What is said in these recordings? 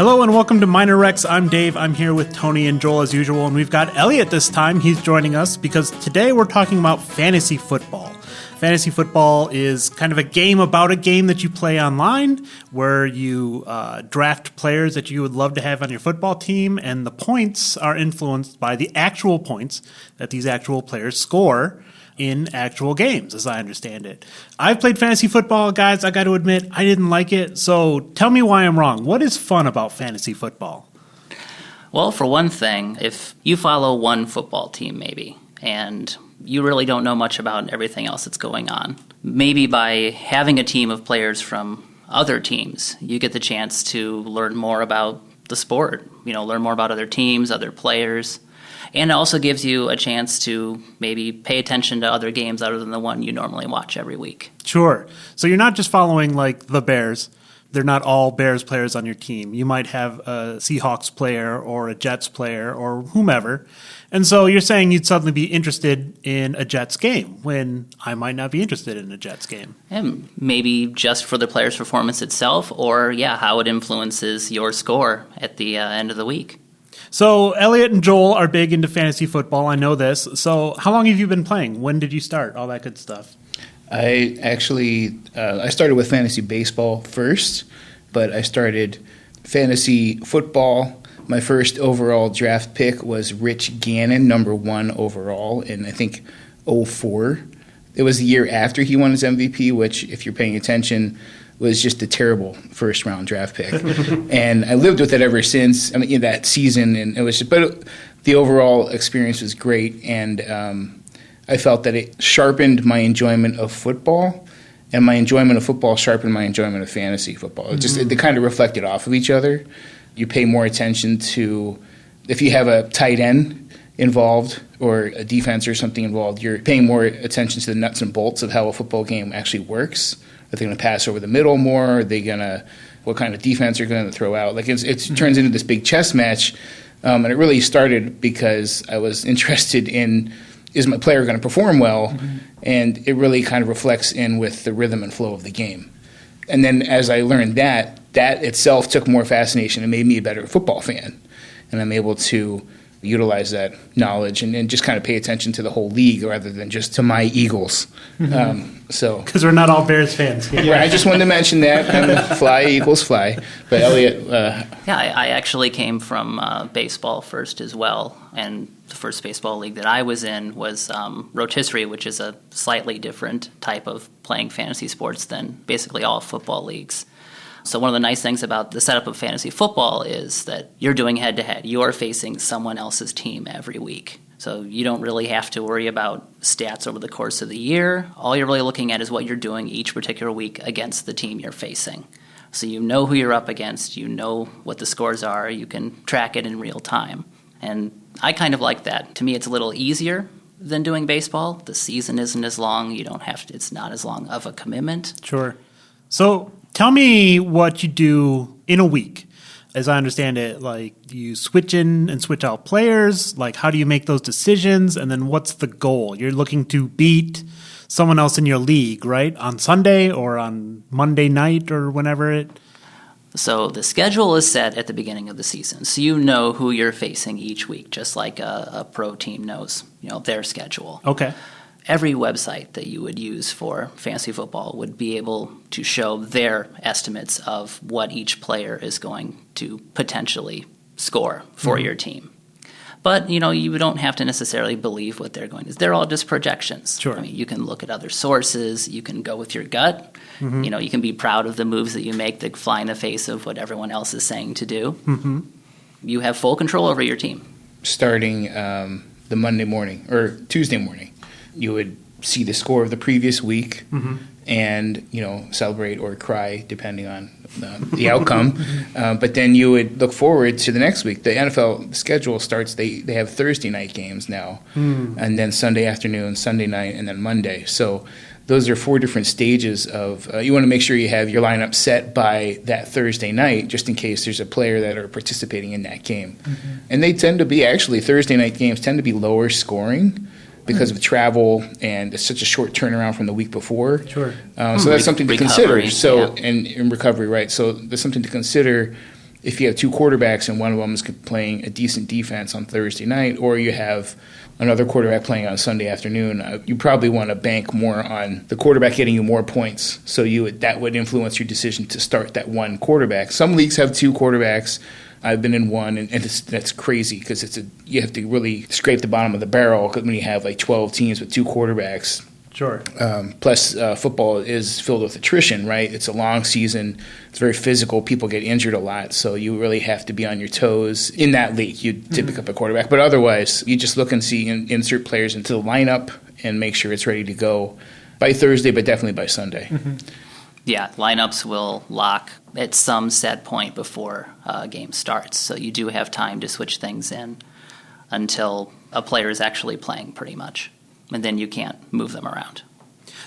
Hello and welcome to Minor Rex. I'm Dave. I'm here with Tony and Joel as usual, and we've got Elliot this time. He's joining us because today we're talking about fantasy football. Fantasy football is kind of a game about a game that you play online where you draft players that you would love to have on your football team, and the points are influenced by the actual points that these actual players score in actual games, as I understand it. I've played fantasy football, guys. I got to admit, I didn't like it. So tell me why I'm wrong. What is fun about fantasy football? Well, for one thing, if you follow one football team maybe, and you really don't know much about everything else that's going on, maybe by having a team of players from other teams, you get the chance to learn more about the sport, learn more about other teams, other players. And it also gives you a chance to maybe pay attention to other games other than the one you normally watch every week. Sure. So you're not just following like the Bears. They're not all Bears players on your team. You might have a Seahawks player or a Jets player or whomever. And so you're saying you'd suddenly be interested in a Jets game when I might not be interested in a Jets game. And maybe just for the player's performance itself or, how it influences your score at the end of the week. So Elliot and Joel are big into fantasy football. I know this. So how long have you been playing? When did you start? All that good stuff. I actually I started with fantasy baseball first, but I started fantasy football. My first overall draft pick was Rich Gannon, number 1 overall in, I think, 2004. It was the year after he won his MVP, which, if you're paying attention, was just a terrible first-round draft pick. And I lived with it ever since. In that season, and it was just, but the overall experience was great, and I felt that it sharpened my enjoyment of football, and my enjoyment of football sharpened my enjoyment of fantasy football. They kind of reflected off of each other. You pay more attention to, if you have a tight end involved or a defense or something involved, you're paying more attention to the nuts and bolts of how a football game actually works. Are they going to pass over the middle more? Are they going to, what kind of defense are going to throw out? Like it turns into this big chess match, and it really started because I was interested in, is my player going to perform well? Mm-hmm. And it really kind of reflects in with the rhythm and flow of the game. And then as I learned that itself took more fascination and made me a better football fan. And I'm able to utilize that knowledge and just kind of pay attention to the whole league rather than just to my Eagles. Because we're not all Bears fans. Yeah, I just wanted to mention that. Fly, Eagles, fly. But Elliot... I actually came from baseball first as well. And the first baseball league that I was in was rotisserie, which is a slightly different type of playing fantasy sports than basically all football leagues. So one of the nice things about the setup of fantasy football is that you're doing head-to-head. You are facing someone else's team every week. So you don't really have to worry about stats over the course of the year. All you're really looking at is what you're doing each particular week against the team you're facing. So you know who you're up against. You know what the scores are. You can track it in real time. And I kind of like that. To me, it's a little easier than doing baseball. The season isn't as long. You don't have to, it's not as long of a commitment. Sure. So tell me what you do in a week. As I understand it, like, do you switch in and switch out players? Like, how do you make those decisions? And then what's the goal? You're looking to beat someone else in your league, right? On Sunday or on Monday night or whenever it... So the schedule is set at the beginning of the season. So you know who you're facing each week, just like a pro team knows, their schedule. Okay. Every website that you would use for fantasy football would be able to show their estimates of what each player is going to potentially score for your team. But, you don't have to necessarily believe what they're going to do. They're all just projections. Sure. I mean, you can look at other sources. You can go with your gut. Mm-hmm. You can be proud of the moves that you make that fly in the face of what everyone else is saying to do. Mm-hmm. You have full control over your team. Starting the Monday morning or Tuesday morning, you would see the score of the previous week and, celebrate or cry depending on the outcome. But then you would look forward to the next week. The NFL schedule starts, they have Thursday night games now, and then Sunday afternoon, Sunday night, and then Monday. So those are 4 different stages of you want to make sure you have your lineup set by that Thursday night just in case there's a player that are participating in that game. And they tend to be, actually, Thursday night games tend to be lower scoring because of travel, and it's such a short turnaround from the week before. Sure. So that's something to Recovery, consider. So, and recovery, right? So there's something to consider if you have two quarterbacks and one of them is playing a decent defense on Thursday night, or you have another quarterback playing on Sunday afternoon, you probably want to bank more on the quarterback getting you more points. So that would influence your decision to start that one quarterback. Some leagues have two quarterbacks. I've been in one, and that's crazy because you have to really scrape the bottom of the barrel when you have like 12 teams with two quarterbacks. Sure. Plus, football is filled with attrition, right? It's a long season. It's very physical. People get injured a lot, so you really have to be on your toes. In that league, you to pick up a quarterback. But otherwise, you just look and see and insert players into the lineup and make sure it's ready to go by Thursday, but definitely by Sunday. Mm-hmm. Yeah, lineups will lock at some set point before a game starts. So you do have time to switch things in until a player is actually playing pretty much. And then you can't move them around.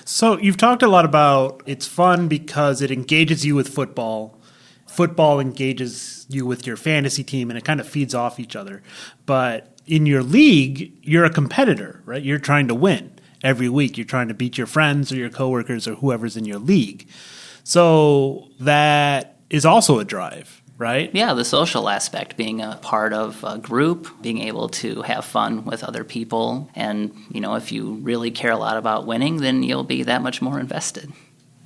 So you've talked a lot about it's fun because it engages you with football. Football engages you with your fantasy team, and it kind of feeds off each other. But in your league, you're a competitor, right? You're trying to win every week. You're trying to beat your friends or your coworkers or whoever's in your league. So that is also a drive, right? Yeah, the social aspect, being a part of a group, being able to have fun with other people. And, if you really care a lot about winning, then you'll be that much more invested.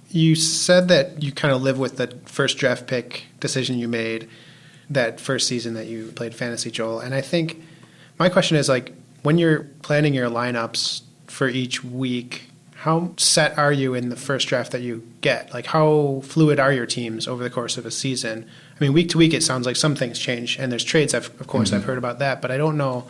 You said that you kind of live with the first draft pick decision you made that first season that you played fantasy, Joel. And I think my question is, when you're planning your lineups for each week, how set are you in the first draft that you get? How fluid are your teams over the course of a season? I mean, week to week, it sounds like some things change, and there's trades. I've heard about that, but I don't know.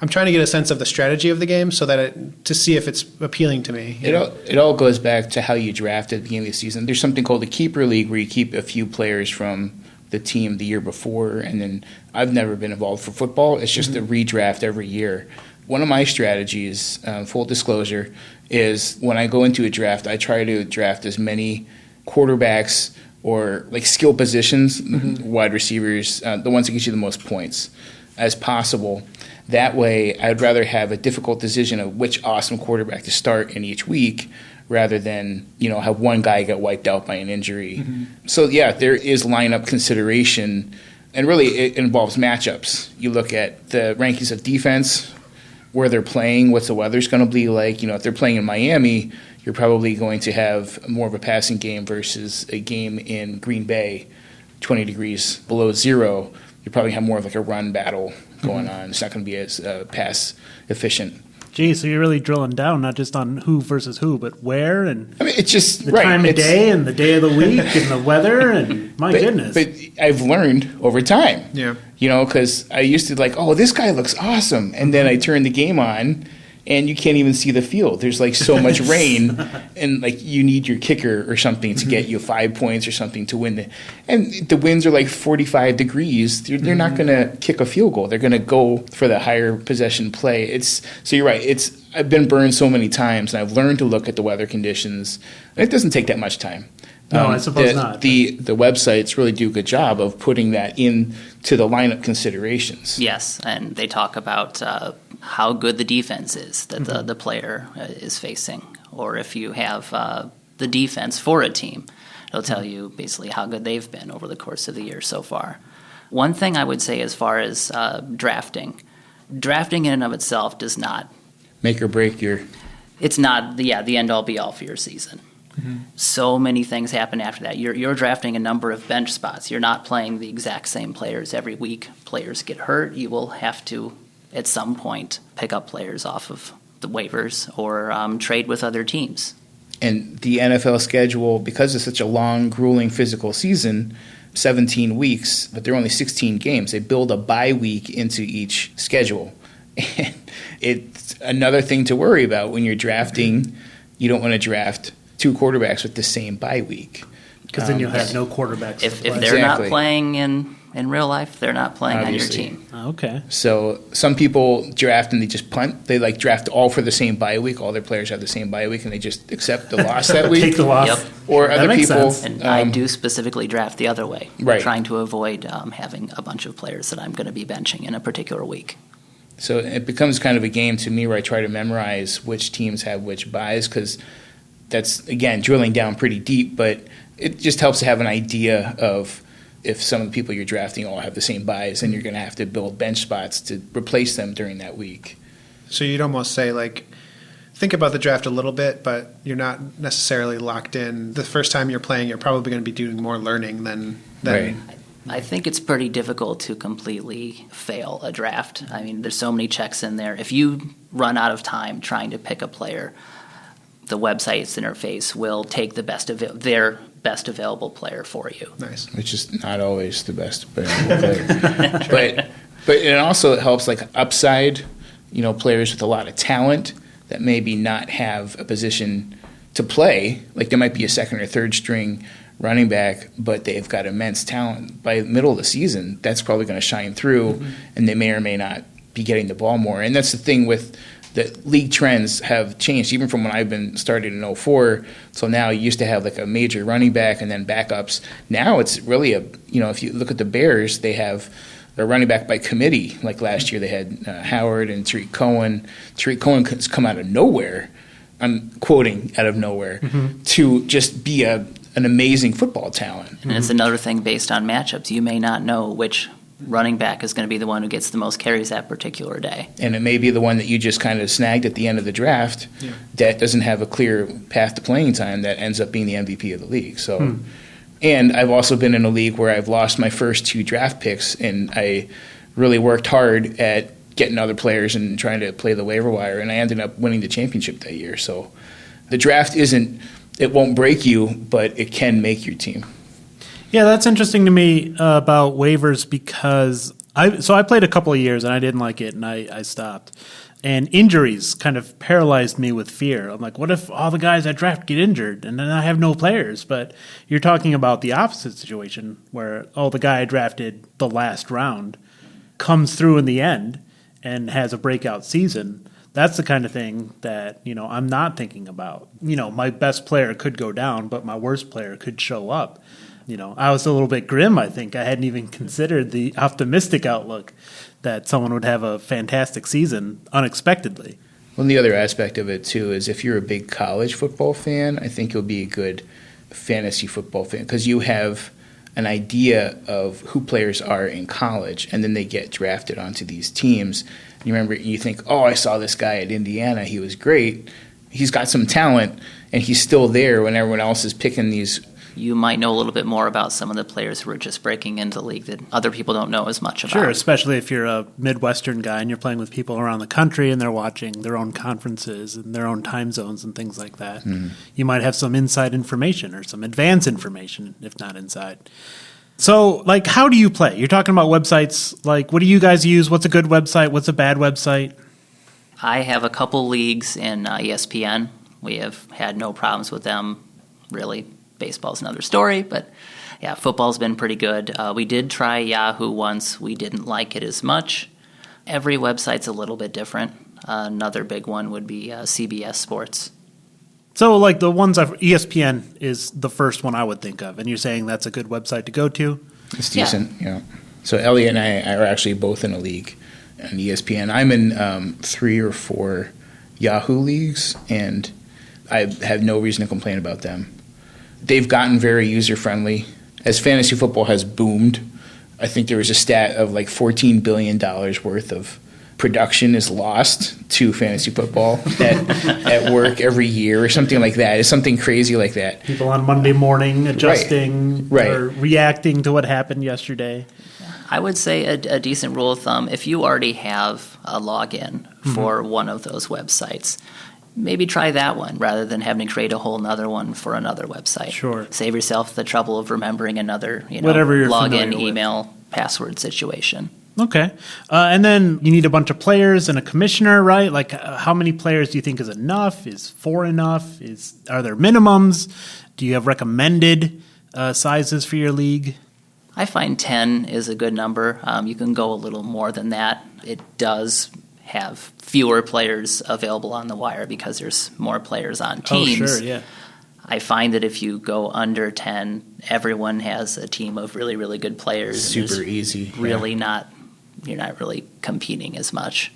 I'm trying to get a sense of the strategy of the game to see if it's appealing to me. It all goes back to how you draft at the beginning of the season. There's something called the keeper league where you keep a few players from the team the year before, and then I've never been involved for football. It's just a redraft every year. One of my strategies, full disclosure, is when I go into a draft, I try to draft as many quarterbacks or skill positions, wide receivers, the ones that get you the most points, as possible. That way, I'd rather have a difficult decision of which awesome quarterback to start in each week rather than, have one guy get wiped out by an injury. So, yeah, there is lineup consideration, and really it involves matchups. You look at the rankings of defense, where they're playing, what's the weather's going to be like. If they're playing in Miami, you're probably going to have more of a passing game versus a game in Green Bay, 20 degrees below zero. You probably have more of a run battle going on. It's not going to be as pass efficient. Gee, so you're really drilling down not just on who versus who, but where and it's just the time of day and the day of the week and the weather and goodness. But I've learned over time. Yeah. Because I used to this guy looks awesome, and then I turn the game on, and you can't even see the field. There's so much rain, and you need your kicker or something to get you 5 points or something to win and the winds are 45 degrees. They're not going to kick a field goal. They're going to go for the higher possession play. So you're right. I've been burned so many times, and I've learned to look at the weather conditions. And it doesn't take that much time. No, I suppose not. The websites really do a good job of putting that into the lineup considerations. Yes, and they talk about how good the defense is that the player is facing. Or if you have the defense for a team, it'll tell you basically how good they've been over the course of the year so far. One thing I would say as far as drafting in and of itself does not make or break it's not the end-all be-all for your season. So many things happen after that. You're drafting a number of bench spots. You're not playing the exact same players every week. Players get hurt. You will have to, at some point, pick up players off of the waivers or trade with other teams. And the NFL schedule, because it's such a long, grueling physical season, 17 weeks, but there are only 16 games. They build a bye week into each schedule. And it's another thing to worry about when you're drafting. You don't want to draft two quarterbacks with the same bye week. Because then you'll have no quarterbacks. If they're not playing in real life, they're not playing Obviously. on your team. Okay. So some people draft and they just punt. They draft all for the same bye week. All their players have the same bye week, and they just accept the loss that week. Take the loss. Yep. Or That other makes people. sense. And I do specifically draft the other way, Right. trying to avoid having a bunch of players that I'm going to be benching in a particular week. So it becomes kind of a game to me where I try to memorize which teams have which buys, because that's, again, drilling down pretty deep, but it just helps to have an idea of if some of the people you're drafting all have the same buys, then you're going to have to build bench spots to replace them during that week. So you'd almost say, like, think about the draft a little bit, but you're not necessarily locked in. The first time you're playing, you're probably going to be doing more learning than Right. I think it's pretty difficult to completely fail a draft. I mean, there's so many checks in there. If you run out of time trying to pick a player, the website's interface will take the their best available player for you. Nice. Which is not always the best player. But it also helps, like, upside, players with a lot of talent that maybe not have a position to play. Like, there might be a second or third string running back, but they've got immense talent. By the middle of the season, that's probably going to shine through, and they may or may not be getting the ball more. And that's the thing with the league trends have changed, even from when I've been started in 2004 till now. You used to have like a major running back and then backups. Now it's really if you look at the Bears, they have a running back by committee. Like last year they had Howard and Tariq Cohen. Tariq Cohen has come out of nowhere, I'm quoting out of nowhere, to just be an amazing football talent. And it's another thing based on matchups. You may not know which running back is going to be the one who gets the most carries that particular day. And it may be the one that you just kind of snagged at the end of the draft that doesn't have a clear path to playing time that ends up being the MVP of the league. So, and I've also been in a league where I've lost my first 2 draft picks, and I really worked hard at getting other players and trying to play the waiver wire, and I ended up winning the championship that year. So the draft it won't break you, but it can make your team. Yeah, that's interesting to me about waivers because I played a couple of years and I didn't like it and I stopped. And injuries kind of paralyzed me with fear. I'm like, what if all the guys I draft get injured and then I have no players? But you're talking about the opposite situation where, the guy I drafted the last round comes through in the end and has a breakout season. That's the kind of thing that, I'm not thinking about. My best player could go down, but my worst player could show up. I was a little bit grim, I think. I hadn't even considered the optimistic outlook that someone would have a fantastic season unexpectedly. Well, and the other aspect of it, too, is if you're a big college football fan, I think you'll be a good fantasy football fan because you have an idea of who players are in college, and then they get drafted onto these teams. You think, I saw this guy at Indiana. He was great. He's got some talent, and he's still there when everyone else is picking these. You might know a little bit more about some of the players who are just breaking into the league that other people don't know as much about. Sure, especially if you're a Midwestern guy and you're playing with people around the country and they're watching their own conferences and their own time zones and things like that. You might have some inside information or some advanced information, if not inside. So, how do you play? You're talking about websites. What do you guys use? What's a good website? What's a bad website? I have a couple leagues in ESPN. We have had no problems with them, really. Baseball's another story, but yeah, football's been pretty good. We did try Yahoo once. We didn't like it as much. Every website's a little bit different. Another big one would be CBS Sports. So, the ones ESPN is the first one I would think of, and you're saying that's a good website to go to? It's decent, yeah. So Elliot and I are actually both in a league on ESPN. I'm in 3 or 4 Yahoo leagues, and I have no reason to complain about them. They've gotten very user-friendly. As fantasy football has boomed, I think there was a stat of $14 billion worth of production is lost to fantasy football at work every year or something like that. It's something crazy like that. People on Monday morning adjusting Right. or reacting to what happened yesterday. I would say a decent rule of thumb, if you already have a login for one of those websites, maybe try that one rather than having to create a whole other one for another website. Sure. Save yourself the trouble of remembering another Whatever you're login, familiar with. email, password situation. Okay. And then you need a bunch of players and a commissioner, right? How many players do you think is enough? Is 4 enough? Are there minimums? Do you have recommended sizes for your league? I find 10 is a good number. You can go a little more than that. It does have fewer players available on the wire because there's more players on teams. Oh, sure, yeah. I find that if you go under 10, everyone has a team of really, really good players. Super easy. You're not really competing as much.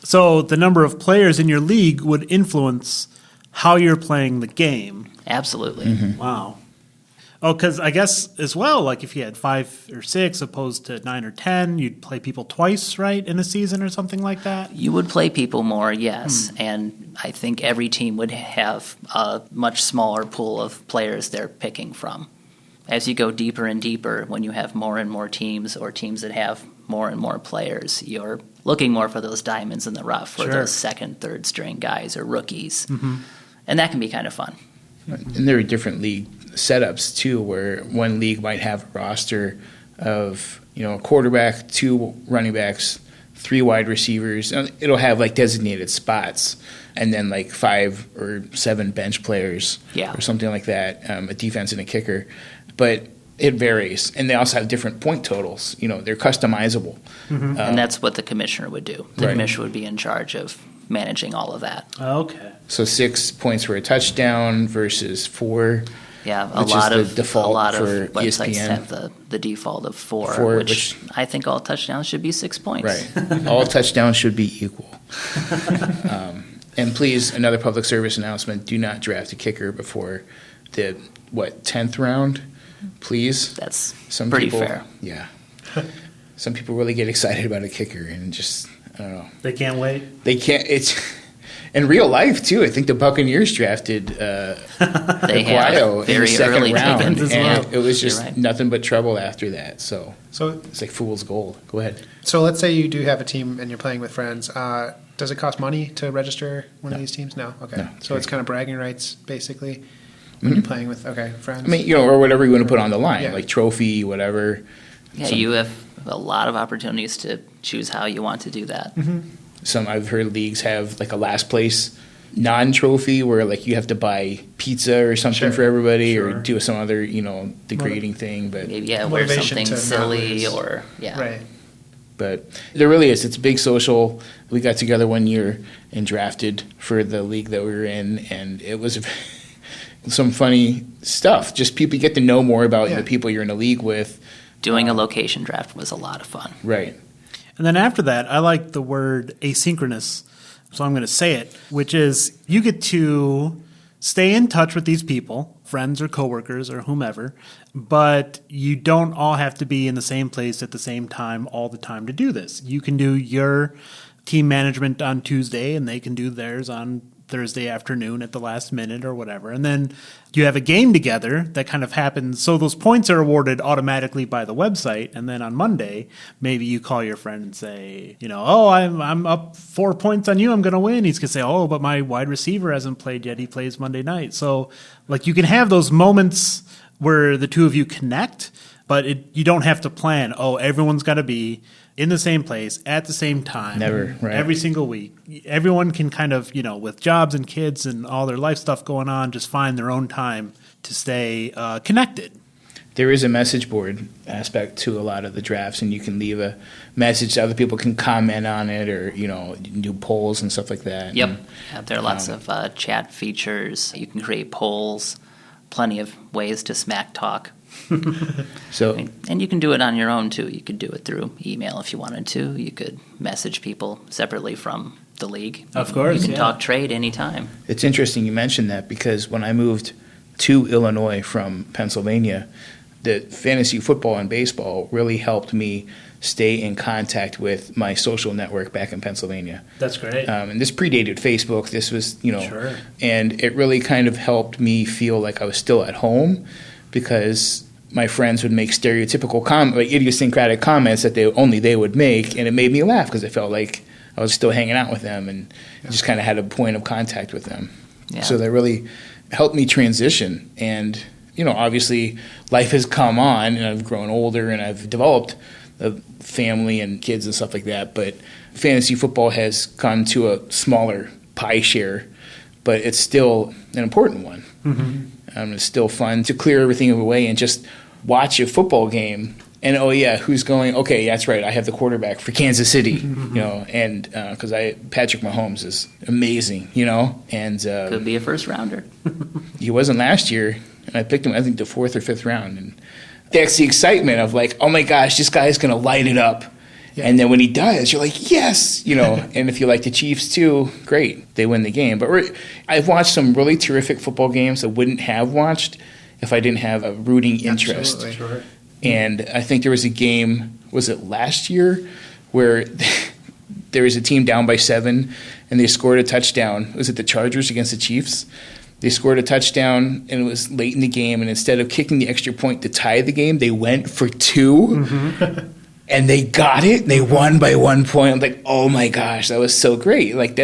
So the number of players in your league would influence how you're playing the game. Absolutely. Wow. Oh, because I guess as well, like if you had 5 or 6 opposed to 9 or 10, you'd play people twice, right, in a season or something like that? You would play people more, yes. And I think every team would have a much smaller pool of players they're picking from. As you go deeper and deeper, when you have more and more teams or teams that have more and more players, you're looking more for those diamonds in the rough or those second, third string guys or rookies. Mm-hmm. And that can be kind of fun. And there are different league setups too, where one league might have a roster of a quarterback, 2 running backs, 3 wide receivers. It'll have like designated spots, and then like 5 or 7 bench players, or something like that, a defense and a kicker. But it varies, and they also have different point totals. They're customizable, and that's what the commissioner would do. The commissioner would be in charge of managing all of that. Okay. So 6 points for a touchdown versus 4. Yeah, a lot of for websites ESPN. have the default of 4, which I think all touchdowns should be 6 points. Right. All touchdowns should be equal. And please, another public service announcement: do not draft a kicker before the 10th round, please. That's Some pretty people, fair. Yeah. Some people really get excited about a kicker and just, I don't know. They can't wait? They can't. It's in real life, too. I think the Buccaneers drafted Aguayo in the second round. And it was just nothing but trouble after that. So it's like fool's gold. Go ahead. So let's say you do have a team and you're playing with friends. Does it cost money to register one of these teams? No? Okay. No, so it's kind of bragging rights, basically, when you're playing with, friends? I mean, or whatever you want to put on the line, like trophy, whatever. Yeah, you have a lot of opportunities to choose how you want to do that. Mm-hmm. Some I've heard leagues have like a last place non-trophy where like you have to buy pizza or something for everybody or do some other degrading thing, but maybe wear something silly or right. But there really is. It's a big social. We got together one year and drafted for the league that we were in, and it was some funny stuff. Just people get to know more about the people you're in a league with. Doing a location draft was a lot of fun. Right. And then after that, I like the word asynchronous, so I'm going to say it, which is you get to stay in touch with these people, friends or coworkers or whomever, but you don't all have to be in the same place at the same time all the time to do this. You can do your team management on Tuesday, and they can do theirs on Thursday afternoon at the last minute or whatever. And then you have a game together that kind of happens. So those points are awarded automatically by the website. And then on Monday, maybe you call your friend and say, I'm up 4 points on you. I'm going to win. He's going to say, oh, but my wide receiver hasn't played yet. He plays Monday night. So like you can have those moments where the two of you connect, but you don't have to plan, everyone's got to be in the same place at the same time. Never, right. Every single week. Everyone can kind of, with jobs and kids and all their life stuff going on, just find their own time to stay connected. There is a message board aspect to a lot of the drafts, and you can leave a message so other people can comment on it or, do polls and stuff like that. Yep. There are lots of chat features. You can create polls, plenty of ways to smack talk. And you can do it on your own too. You could do it through email if you wanted to. You could message people separately from the league. Of course, you can talk trade anytime. It's interesting you mentioned that because when I moved to Illinois from Pennsylvania, the fantasy football and baseball really helped me stay in contact with my social network back in Pennsylvania. That's great. And this predated Facebook. This was, and it really kind of helped me feel like I was still at home because my friends would make stereotypical idiosyncratic comments that they would make, and it made me laugh because I felt like I was still hanging out with them and just kind of had a point of contact with them. Yeah. So that really helped me transition. And, obviously life has come on and I've grown older and I've developed a family and kids and stuff like that. But fantasy football has gone to a smaller pie share, but it's still an important one. Mm-hmm. It's still fun to clear everything away and just watch a football game and, who's going, okay, that's right, I have the quarterback for Kansas City, and because Patrick Mahomes is amazing, and could be a first rounder. He wasn't last year, and I picked him, I think, the 4th or 5th round, and that's the excitement of like, oh my gosh, this guy's going to light it up. Yeah. And then when he does, you're like, yes, and if you like the Chiefs too, great, they win the game. But I've watched some really terrific football games I wouldn't have watched if I didn't have a rooting interest. Absolutely. Sure. And I think there was a game, was it last year, where there was a team down by 7 and they scored a touchdown. Was it the Chargers against the Chiefs? They scored a touchdown and it was late in the game, and instead of kicking the extra point to tie the game, they went for 2 and they got it. They won by 1 point. I'm like, oh my gosh, that was so great. Like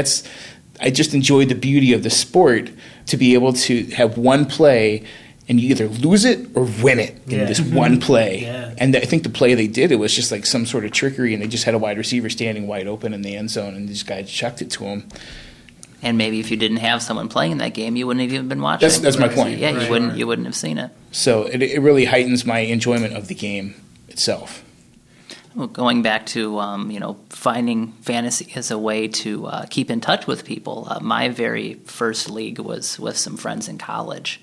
I just enjoyed the beauty of the sport to be able to have one play and you either lose it or win it in this one play. Yeah. And I think the play they did, it was just like some sort of trickery, and they just had a wide receiver standing wide open in the end zone, and this guy chucked it to him. And maybe if you didn't have someone playing in that game, you wouldn't have even been watching. That's my point. Yeah, Right. you wouldn't have seen it. So it really heightens my enjoyment of the game itself. Well, going back to finding fantasy as a way to keep in touch with people. My very first league was with some friends in college,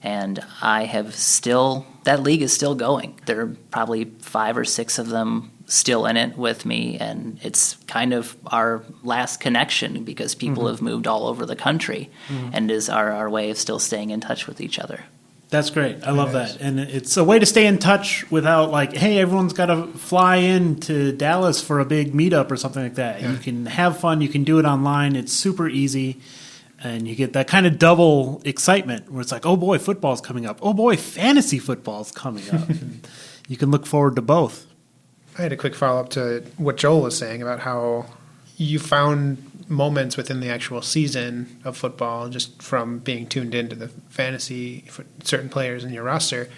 and that league is still going. There are probably 5 or 6 of them still in it with me, and it's kind of our last connection because people have moved all over the country, and is our way of still staying in touch with each other. That's great. I love that. And it's a way to stay in touch without like, hey, everyone's got to fly in to Dallas for a big meetup or something like that. Yeah. You can have fun. You can do it online. It's super easy. And you get that kind of double excitement where it's like, oh boy, football's coming up. Oh boy, fantasy football's coming up. And you can look forward to both. I had a quick follow-up to what Joel was saying about how you found moments within the actual season of football just from being tuned into the fantasy for certain players in your roster.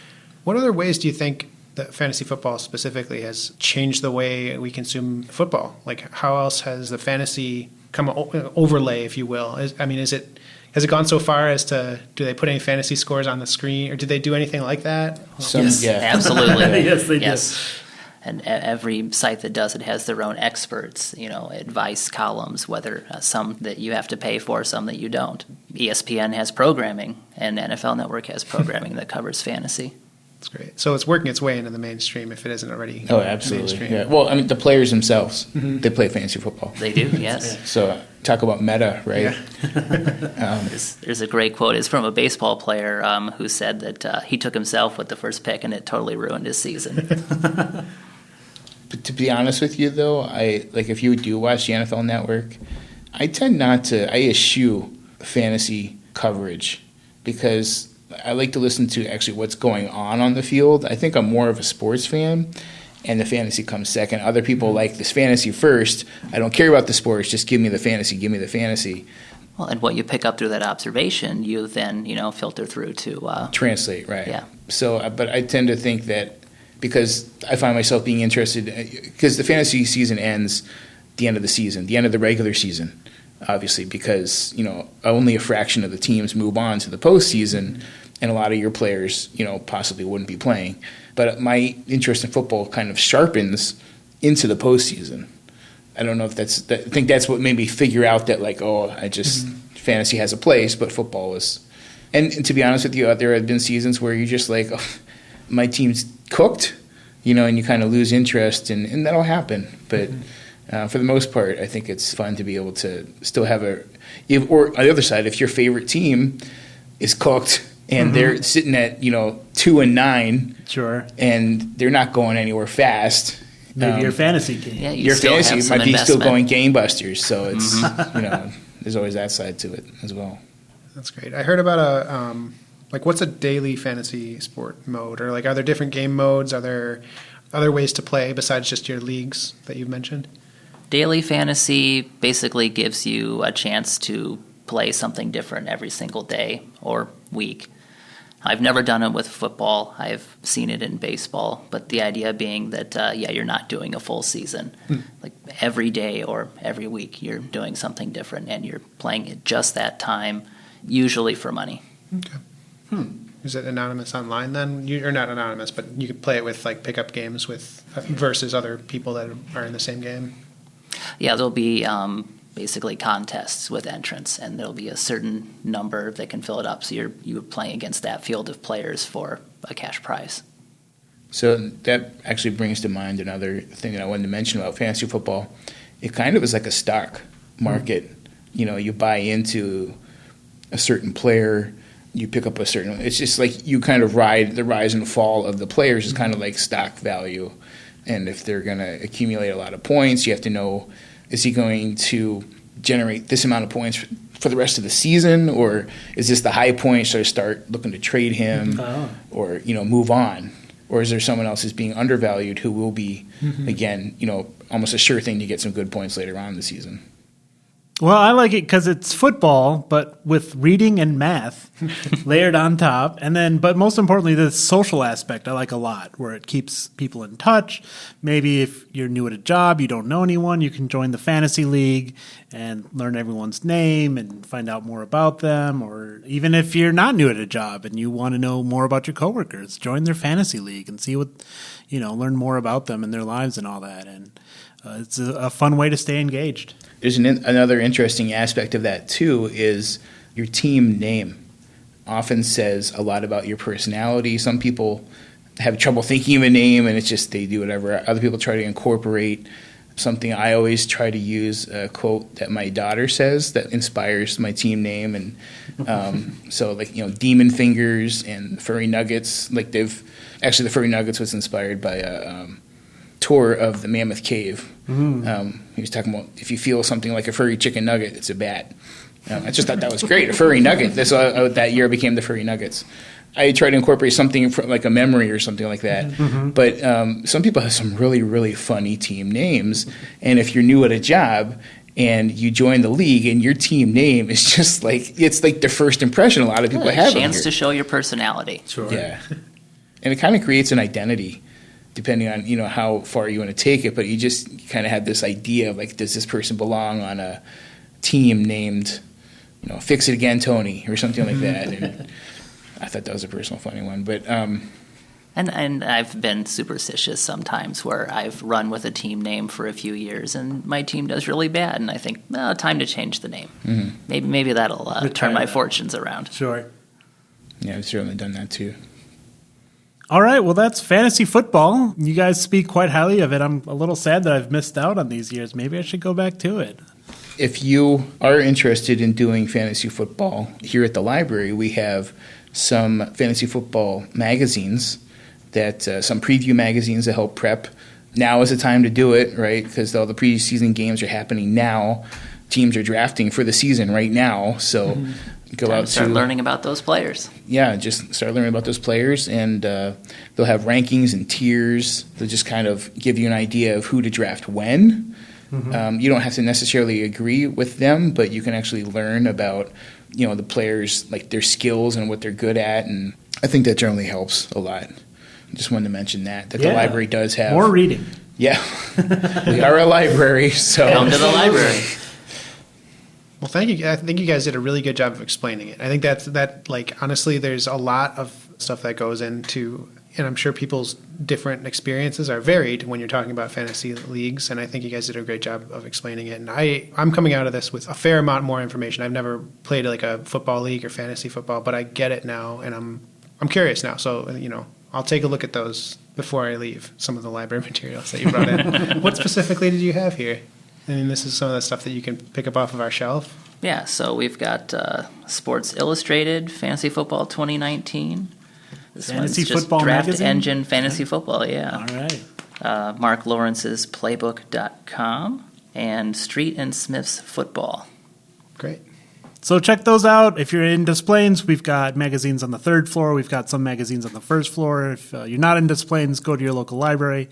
What other ways do you think that fantasy football specifically has changed the way we consume football? Like, how else has the fantasy come overlay, if you will? Has it gone so far as to, do they put any fantasy scores on the screen, or do they do anything like that? Yes, absolutely. Yes, they do. Yes. And every site that does it has their own experts, advice columns, whether some that you have to pay for, some that you don't. ESPN has programming, and NFL Network has programming that covers fantasy. That's great. So it's working its way into the mainstream if it isn't already Oh, absolutely. mainstream. Yeah. Well, I mean, the players themselves, they play fantasy football. They do, yes. So talk about meta, right? Yeah. There's a great quote. It's from a baseball player who said that he took himself with the first pick, and it totally ruined his season. But to be honest with you, though, if you do watch the NFL Network, I tend not to. I eschew fantasy coverage because I like to listen to actually what's going on the field. I think I'm more of a sports fan, and the fantasy comes second. Other people like this fantasy first. I don't care about the sports. Just give me the fantasy. Give me the fantasy. Well, and what you pick up through that observation, you then filter through to translate, right? Yeah. So, but I tend to think that because I find myself being interested, because the fantasy season ends the end of the season, the end of the regular season, obviously, because only a fraction of the teams move on to the postseason, and a lot of your players, possibly wouldn't be playing. But my interest in football kind of sharpens into the postseason. I don't know if I think that's what made me figure out that fantasy has a place, but football is. And to be honest with you, there have been seasons where you're just like, oh, my team's cooked, and you kind of lose interest, and that'll happen. But for the most part, I think it's fun to be able to still have or on the other side, if your favorite team is cooked and they're sitting at 2-9, Sure. and they're not going anywhere fast. Maybe your fantasy game. yeah, you Your still fantasy have some might be still investment. going gangbusters, so it's there's always that side to it as well. That's great. I heard about what's a daily fantasy sport mode, or are there different game modes? Are there other ways to play besides just your leagues that you've mentioned? Daily fantasy basically gives you a chance to play something different every single day or week. I've never done it with football. I've seen it in baseball, but the idea being that, you're not doing a full season. Like every day or every week, you're doing something different, and you're playing it just that time, usually for money. Okay. Is it anonymous online then? You're not anonymous, but you could play it with pickup games with versus other people that are in the same game? Yeah, there'll be basically contests with entrants, and there'll be a certain number that can fill it up. So you're playing against that field of players for a cash prize. So that actually brings to mind another thing that I wanted to mention about fantasy football. It kind of is like a stock market. You buy into a certain player you pick up a certain. It's just like you kind of ride the rise and fall of the players is kind of like stock value, and if they're going to accumulate a lot of points, you have to know, is he going to generate this amount of points for the rest of the season, or is this the high point? Should I start looking to trade him, or move on, or is there someone else who's being undervalued who will be again almost a sure thing to get some good points later on in the season? Well, I like it because it's football, but with reading and math layered on top. And then, but most importantly, the social aspect I like a lot, where it keeps people in touch. Maybe if you're new at a job, you don't know anyone, you can join the fantasy league and learn everyone's name and find out more about them. Or even if you're not new at a job and you want to know more about your coworkers, join their fantasy league and see what, learn more about them and their lives and all that. And it's a fun way to stay engaged. There's another interesting aspect of that, too, is your team name often says a lot about your personality. Some people have trouble thinking of a name, and it's just they do whatever. Other people try to incorporate something. I always try to use a quote that my daughter says that inspires my team name. And so, Demon Fingers and Furry Nuggets, the Furry Nuggets was inspired by a tour of the Mammoth Cave. He was talking about if you feel something like a furry chicken nugget, it's a bat. I just thought that was great, a furry nugget. That year became the Furry Nuggets. I try to incorporate something from, like a memory or something like that. But some people have some really, really funny team names. And if you're new at a job and you join the league and your team name is just it's like the first impression a lot of people have. A chance to show your personality. Sure. Yeah. And it kind of creates an identity, depending on how far you want to take it, but you just kind of have this idea of does this person belong on a team named Fix It Again Tony or something like that. And I thought that was a personal funny one, but and I've been superstitious sometimes where I've run with a team name for a few years and my team does really bad, and I think time to change the name. Maybe that'll turn my fortunes around. Sure. Yeah, I've certainly done that too. All right, well, that's fantasy football. You guys speak quite highly of it. I'm a little sad that I've missed out on these years. Maybe I should go back to it. If you are interested in doing fantasy football, here at the library, we have some fantasy football magazines, some preview magazines that help prep. Now is the time to do it, right? Because all the preseason games are happening now. Teams are drafting for the season right now, so go out to start learning about those players. Yeah, just start learning about those players, and they'll have rankings and tiers. They'll just kind of give you an idea of who to draft when. You don't have to necessarily agree with them, but you can actually learn about the players, their skills and what they're good at, and I think that generally helps a lot. Just wanted to mention that the library does have more reading. Yeah, we are a library, so come to the library. Well, thank you. I think you guys did a really good job of explaining it. I think honestly, there's a lot of stuff that goes into, and I'm sure people's different experiences are varied when you're talking about fantasy leagues, and I think you guys did a great job of explaining it. And I'm coming out of this with a fair amount more information. I've never played a football league or fantasy football, but I get it now, and I'm curious now. So, I'll take a look at those before I leave, some of the library materials that you brought in. What specifically did you have here? I mean, this is some of the stuff that you can pick up off of our shelf. Yeah, so we've got Sports Illustrated, Fantasy Football 2019. This Fantasy one's just Football Draft Magazine? Engine Fantasy Football, yeah. All right. Mark Lawrence's Playbook.com and Street and Smith's Football. Great. So check those out. If you're in Des Plaines, we've got magazines on the third floor. We've got some magazines on the first floor. If you're not in Des Plaines, go to your local library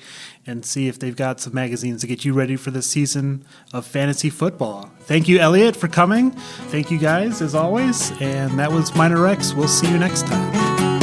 and see if they've got some magazines to get you ready for this season of fantasy football. Thank you, Elliot, for coming. Thank you guys, as always. And that was Minor X. We'll see you next time.